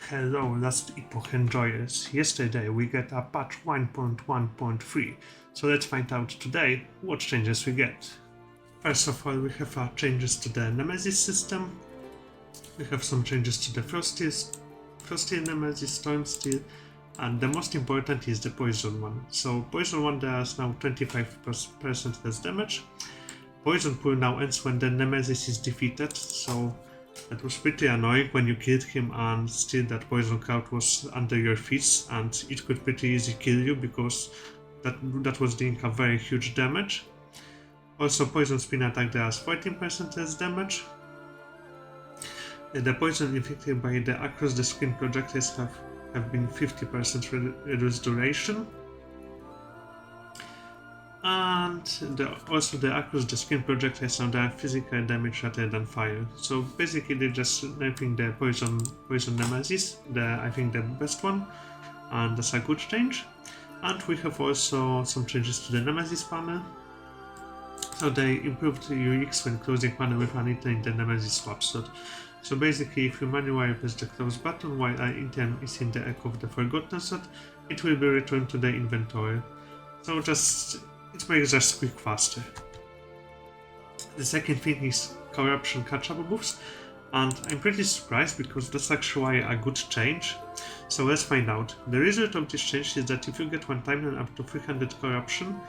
Hello, last epoch enjoyers. Yesterday we get a patch 1.1.3, so let's find out today what changes we get. First of all, we have changes to the Nemesis system. We have some changes to the Frosty Nemesis, Storm Steel, and the most important is the Poison one. So Poison one does now 25% less damage. Poison pool now ends when the Nemesis is defeated, so that was pretty annoying when you killed him and still that poison cloud was under your feet, and it could pretty easily kill you because that was doing a very huge damage. Also, poison spin attack does 14% less damage. The poison inflicted by the across the screen projectiles have been 50% reduced duration. And also the across the screen projectiles now have physical damage rather than fire. So basically they're just nerfing the poison Nemesis, I think the best one, and that's a good change. And we have also some changes to the Nemesis panel. So they improved UX when closing panel with an item in the Nemesis swap slot. So basically if you manually press the close button while an item is in the Echo of the Forgotten slot, it will be returned to the inventory. So it makes just quick faster. The second thing is corruption catch-up boost, and I'm pretty surprised because that's actually a good change. So let's find out. The result of this change is that if you get one timeline up to 300 corruption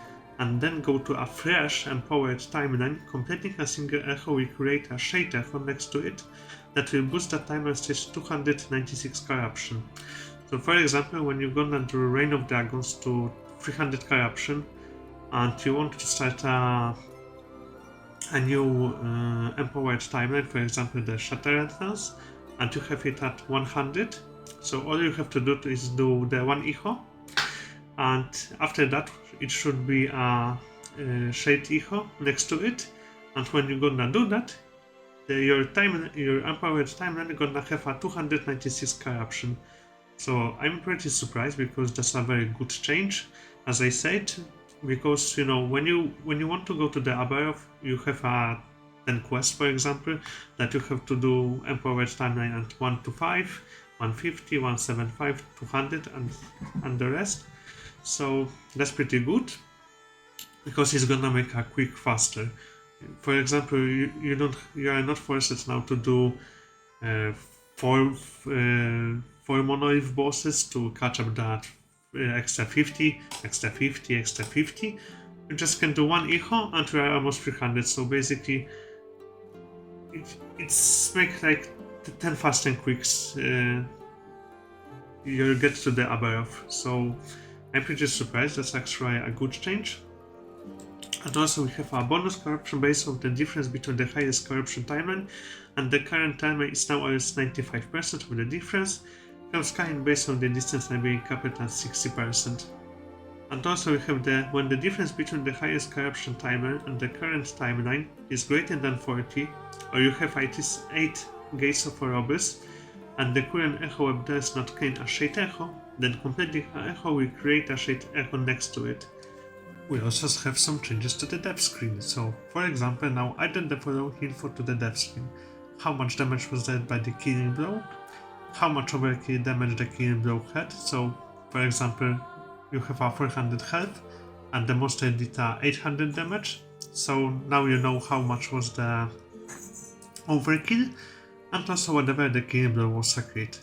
and then go to a fresh and powered timeline, completing a single echo will create a shade echo next to it that will boost that timeline stage to 296 corruption. So for example, when you're gonna do Reign of Dragons to 300 corruption, and you want to start a new empowered timeline, for example the Shattered Lance, and you have it at 100, so all you have to do is do the one echo, and after that it should be a shade echo next to it, and when you're gonna do that, your empowered timeline is gonna have a 296 corruption. So I'm pretty surprised because that's a very good change, as I said. Because when you want to go to the Abaroth, you have a 10 quest, for example, that you have to do empowered timeline at 1 to 5, 150, 175, 200, and the rest. So that's pretty good because it's gonna make a quick faster. For example, you are not forced now to do four monolith bosses to catch up that extra 50, extra 50, extra 50. You just can do one echo and we are almost 300. So basically, it's make like 10 fast and quicks. You get to the Abaroth. So I'm pretty surprised. That's actually a good change. And also we have a bonus corruption based on the difference between the highest corruption timeline and the current timeline is now almost 95% of the difference. Skyline based on the distance line being capped at 60%. And also we have when the difference between the highest corruption timeline and the current timeline is greater than 40, or you have at least 8 gates of Orobus, and the current echo web does not contain a shade echo, then completing an echo will create a shade echo next to it. We also have some changes to the death screen. So for example, now add the following info to the death screen. How much damage was dealt by the killing blow, how much overkill damage the killing blow had. So for example, you have a 400 health and the monster did 800 damage, so now you know how much was the overkill, and also whatever the killing blow was sacred.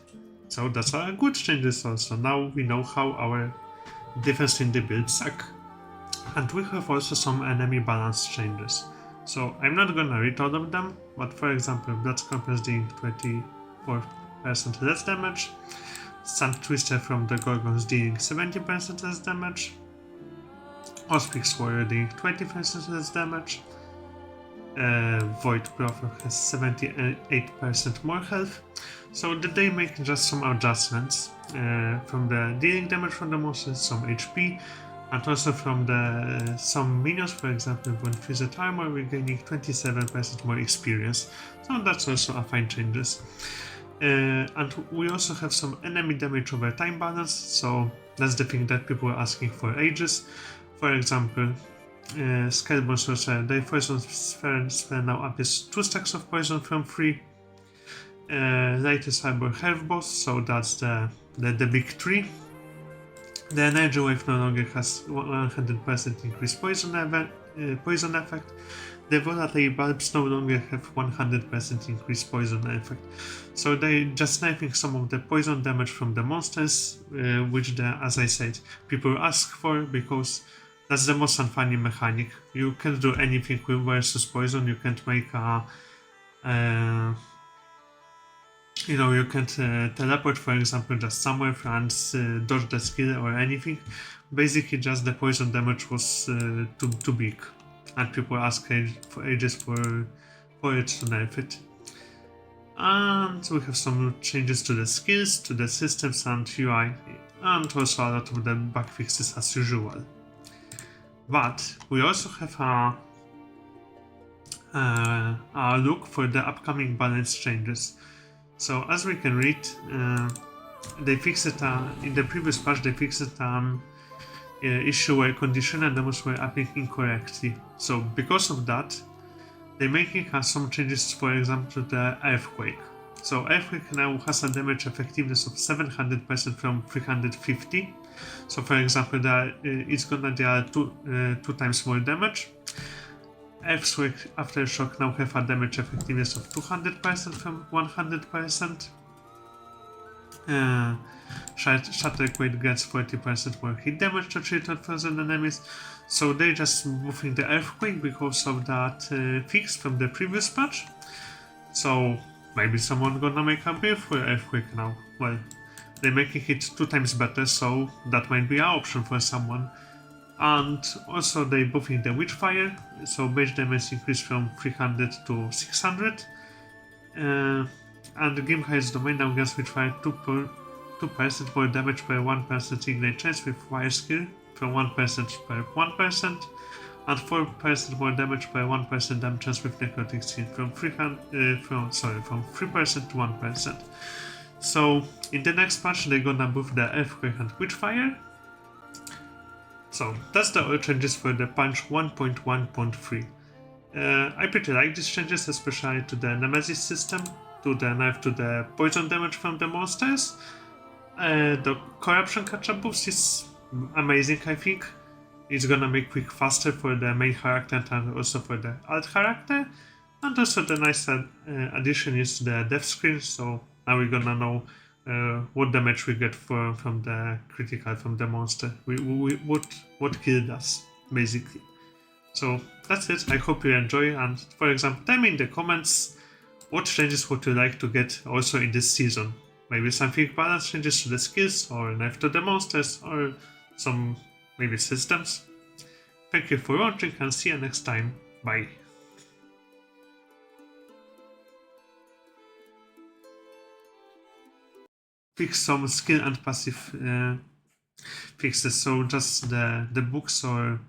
So that's a good changes also. Now we know how our defense in the build suck. And we have also some enemy balance changes. So I'm not gonna read all of them, but for example, Blood Scorpions doing 24% less damage, Sand Twister from the Gorgons dealing 70% less damage, Auspix Warrior dealing 20% less damage, Void Prophet has 78% more health. So they make just some adjustments from the dealing damage from the monsters, some HP, and also from some minions, for example, when Freezed Armor we're gaining 27% more experience. So that's also a fine changes. And we also have some enemy damage over time balance, so that's the thing that people are asking for ages. For example, Scalebone Sorcerer, their poison spell now applies 2 stacks of poison from 3. latest cyber health boss, so that's the big tree. The energy wave no longer has 100% increased poison effect. The volatile bulbs no longer have 100% increased poison effect. So they just nerfing some of the poison damage from the monsters, which as I said, people ask for because that's the most unfunny mechanic. You can't do anything with versus poison. You can't make a you can't teleport, for example, just somewhere and dodge the skill or anything. Basically, just the poison damage was too big, and people ask for ages for it to nerf it. And we have some changes to the skills, to the systems and UI, and also a lot of the bug fixes as usual. But we also have a look for the upcoming balance changes. So as we can read, they fixed it in the previous patch. They fixed it issue where conditional demos were appearing incorrectly. So because of that, they're making some changes. For example, to the earthquake. So earthquake now has a damage effectiveness of 700% from 350. So for example, it's gonna deal two times more damage. Earthquake Aftershock now have a damage effectiveness of 200% from 100%. Shatterquake gets 40% more hit damage to treated frozen enemies. So they're just moving the Earthquake because of that fix from the previous patch. So maybe someone gonna make a build for Earthquake now. Well, they're making it 2 times better, so that might be an option for someone. And also they buffing the Witchfire, so base damage increased from 300 to 600. And the game hides domain now gets Witchfire 2% more damage per 1% ignite chance with fire skill from 1% per 1%, and 4% more damage per 1% damage chance with necrotic skin from 3% to 1%. So in the next patch they're gonna buff the Earthquake and Witchfire. So that's the all changes for the patch 1.1.3. I pretty like these changes, especially to the Nemesis system, to the nerf to the poison damage from the monsters. The corruption catch-up boost is amazing, I think. It's gonna make quick faster for the main character and also for the alt character. And also the nice addition is the death screen, so now we're gonna know what damage we get from the critical from the monster. What killed us, basically. So that's it. I hope you enjoy, and for example, tell me in the comments what changes would you like to get also in this season. Maybe something balance changes to the skills, or nerf to the monsters, or some maybe systems. Thank you for watching and see you next time. Bye. Fix some skill and passive fixes, so just the books or